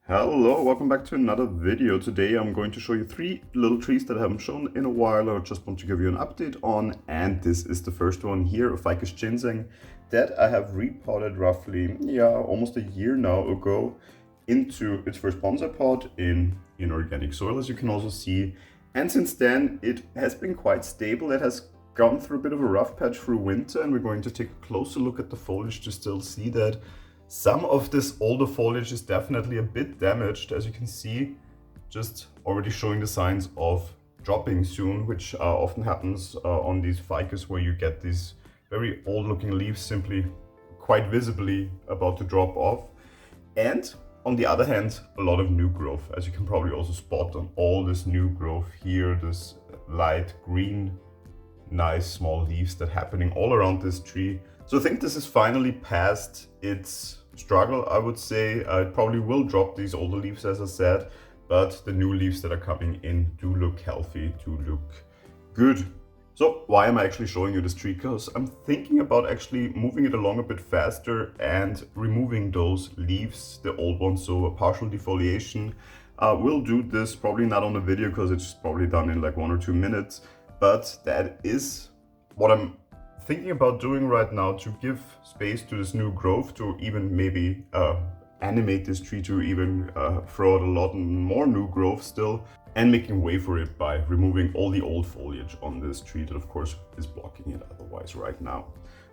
Hello, welcome back to another video. Today I'm going to show you three little trees that I haven't shown in a while. I just want to give you an update on, and this is the first one here, a Ficus chinsen that I have repotted roughly, almost a year now ago into its first bonsai pot in inorganic soil, as you can also see. And since then it has been quite stable. It has gone through a bit of a rough patch through winter, and we're going to take a closer look at the foliage to still see that some of this older foliage is definitely a bit damaged, as you can see, just already showing the signs of dropping soon, which often happens on these ficus, where you get these very old looking leaves simply quite visibly about to drop off. And on the other hand, a lot of new growth, as you can probably also spot on all this new growth here, this light green, nice small leaves that are happening all around this tree. So I think this is finally past its struggle, I would say. It probably will drop these older leaves, as I said, but the new leaves that are coming in do look healthy, do look good. So why am I actually showing you this tree? Because I'm thinking about actually moving it along a bit faster and removing those leaves, the old ones, so a partial defoliation. We'll do this probably not on the video because it's probably done in like 1 or 2 minutes, but that is what I'm thinking about doing right now, to give space to this new growth, to even maybe animate this tree to even throw out a lot more new growth still, and making way for it by removing all the old foliage on this tree that of course is blocking it otherwise right now.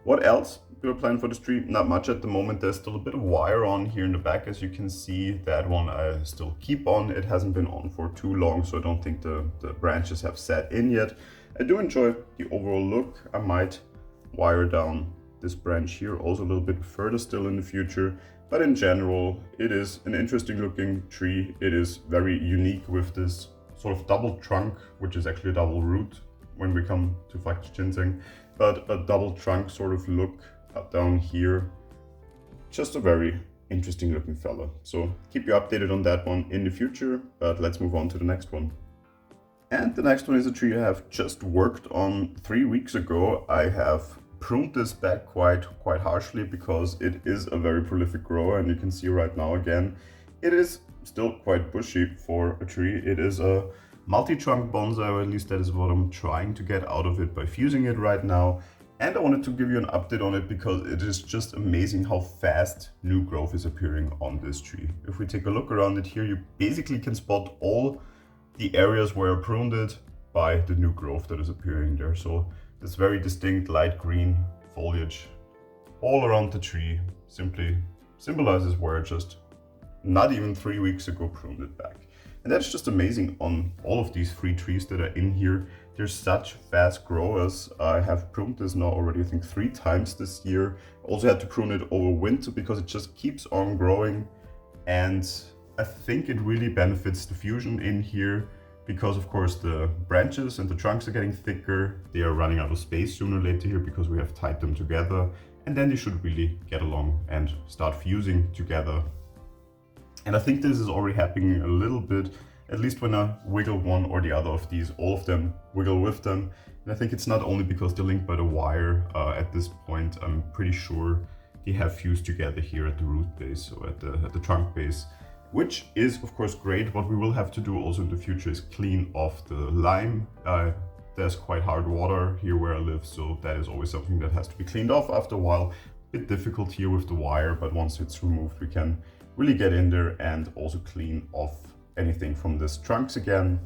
What else do I plan for this tree? Not much at the moment. There's still a bit of wire on here in the back, as you can see. That one I still keep on. It hasn't been on for too long, so I don't think the branches have set in yet. I do enjoy the overall look. I might wire down this branch here also a little bit further still in the future, but in general it is an interesting looking tree. It is very unique with this sort of double trunk, which is actually a double root when we come to Ficus chinsen, but a double trunk sort of look down here. Just a very interesting looking fella. So keep you updated on that one in the future, but let's move on to the next one. And the next one is a tree I have just worked on 3 weeks ago. I have pruned this back quite harshly because it is a very prolific grower, and you can see right now again it is still quite bushy for a tree. It is a multi-trunk bonsai, or at least that is what I'm trying to get out of it by fusing it right now. And I wanted to give you an update on it because it is just amazing how fast new growth is appearing on this tree. If we take a look around it here, you basically can spot all the areas where I pruned it by the new growth that is appearing there. So this very distinct light green foliage all around the tree simply symbolizes where I just not even 3 weeks ago pruned it back. And that's just amazing on all of these 3 trees that are in here. They're such fast growers. I have pruned this now already, I think 3 times this year. Also had to prune it over winter because it just keeps on growing. And I think it really benefits the fusion in here, because of course the branches and the trunks are getting thicker. They are running out of space sooner or later here because we have tied them together, and then they should really get along and start fusing together. And I think this is already happening a little bit, at least when I wiggle one or the other of these. All of them wiggle with them, and I think it's not only because they're linked by the wire. At this point I'm pretty sure they have fused together here at the root base, or at the trunk base, which is of course great. What we will have to do also in the future is clean off the lime. There's quite hard water here where I live, so that is always something that has to be cleaned off after a while. Bit difficult here with the wire, but once it's removed we can really get in there and also clean off anything from these trunks again.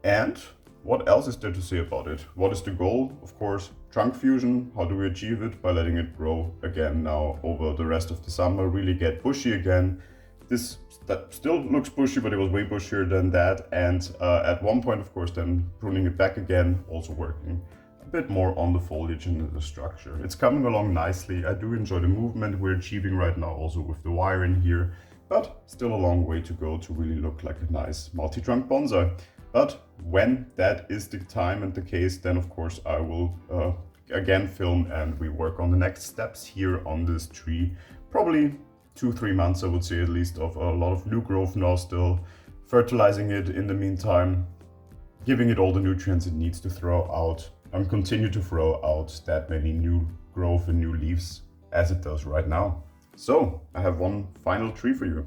And what else is there to say about it? What is the goal? Of course, trunk fusion. How do we achieve it? By letting it grow again now over the rest of the summer, really get bushy again. This that still looks bushy, but it was way bushier than that. And at one point, of course, then pruning it back again, also working a bit more on the foliage and the structure. It's coming along nicely. I do enjoy the movement we're achieving right now, also with the wire in here, but still a long way to go to really look like a nice multi-trunk bonsai. But when that is the time and the case, then of course I will again film and we work on the next steps here on this tree. Probably 2-3 months, I would say, at least, of a lot of new growth now still, fertilizing it in the meantime, giving it all the nutrients it needs to throw out, and continue to throw out that many new growth and new leaves as it does right now. So I have one final tree for you.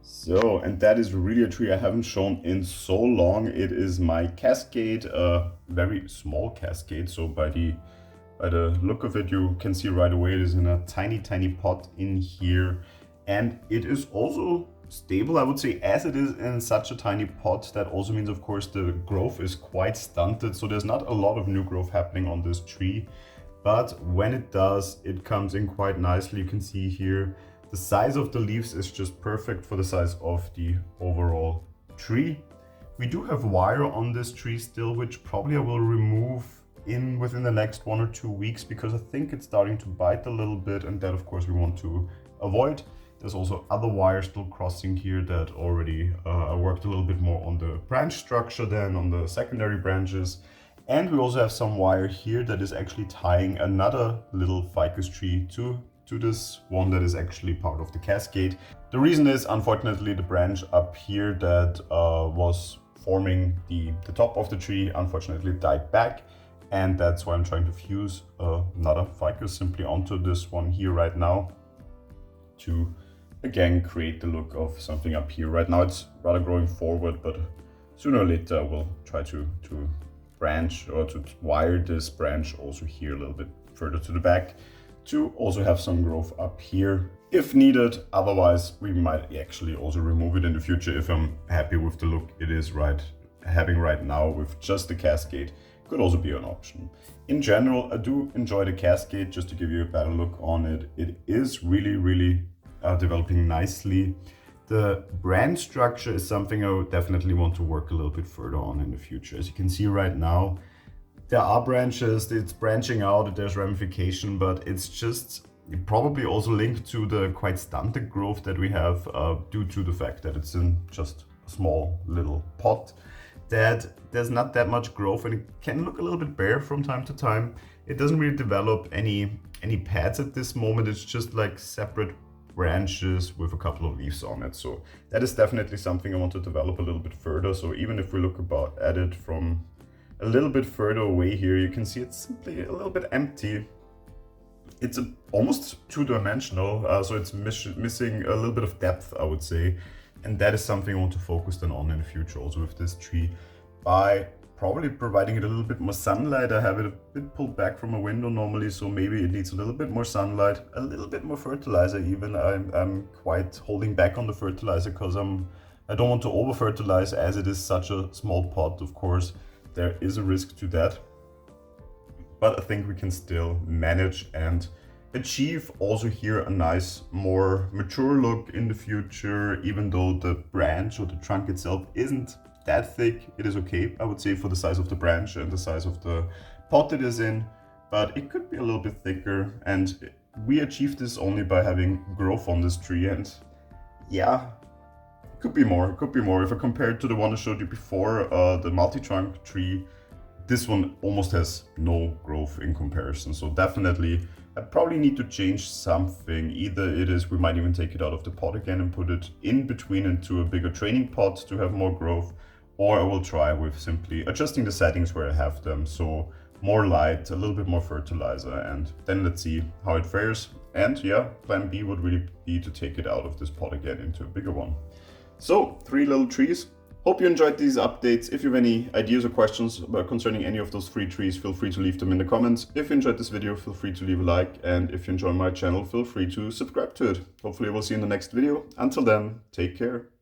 So, and that is really a tree I haven't shown in so long. It is my Cascade, a very small Cascade. So by the look of it, you can see right away it is in a tiny, tiny pot in here. And it is also stable, I would say, as it is in such a tiny pot. That also means, of course, the growth is quite stunted. So there's not a lot of new growth happening on this tree. But when it does, it comes in quite nicely. You can see here, the size of the leaves is just perfect for the size of the overall tree. We do have wire on this tree still, which probably I will remove within the next 1 or 2 weeks, because I think it's starting to bite a little bit, and that of course we want to avoid. There's also other wire still crossing here that already I worked a little bit more on the branch structure than on the secondary branches. And we also have some wire here that is actually tying another little ficus tree to this one that is actually part of the Cascade. The reason is, unfortunately, the branch up here that was forming the top of the tree unfortunately died back, and that's why I'm trying to fuse another ficus simply onto this one here right now to again create the look of something up here. Right now it's rather growing forward, but sooner or later we'll try to branch or to wire this branch also here a little bit further to the back to also have some growth up here if needed. Otherwise we might actually also remove it in the future if I'm happy with the look it is having right now with just the Cascade. Could also be an option. In general, I do enjoy the Cascade. Just to give you a better look on it, it is really developing nicely. The branch structure is something I would definitely want to work a little bit further on in the future. As you can see right now, there are branches, it's branching out, there's ramification, but it's just probably also linked to the quite stunted growth that we have due to the fact that it's in just a small little pot, that there's not that much growth and it can look a little bit bare from time to time. It doesn't really develop any pads at this moment. It's just like separate branches with a couple of leaves on it. So that is definitely something I want to develop a little bit further. So even if we look at it from a little bit further away here, you can see it's simply a little bit empty. It's almost two-dimensional, so it's missing a little bit of depth, I would say. And that is something I want to focus on in the future also with this tree, by probably providing it a little bit more sunlight. I have it a bit pulled back from a window normally, so maybe it needs a little bit more sunlight, a little bit more fertilizer even. I'm quite holding back on the fertilizer because I don't want to over fertilize, as it is such a small pot. Of course, there is a risk to that, but I think we can still manage and achieve also here a nice, more mature look in the future. Even though the branch or the trunk itself isn't that thick, it is okay, I would say, for the size of the branch and the size of the pot it is in, but it could be a little bit thicker, and we achieved this only by having growth on this tree. And yeah, it could be more, If I compare it to the one I showed you before, the multi-trunk tree, this one almost has no growth in comparison. So definitely I probably need to change something. Either it is, we might even take it out of the pot again and put it in between into a bigger training pot to have more growth, or I will try with simply adjusting the settings where I have them. So more light, a little bit more fertilizer, and then let's see how it fares. And yeah, plan B would really be to take it out of this pot again into a bigger one. So 3 little trees. Hope you enjoyed these updates. If you have any ideas or questions concerning any of those 3 trees, feel free to leave them in the comments. If you enjoyed this video, feel free to leave a like. And if you enjoy my channel, feel free to subscribe to it. Hopefully we'll see you in the next video. Until then, take care.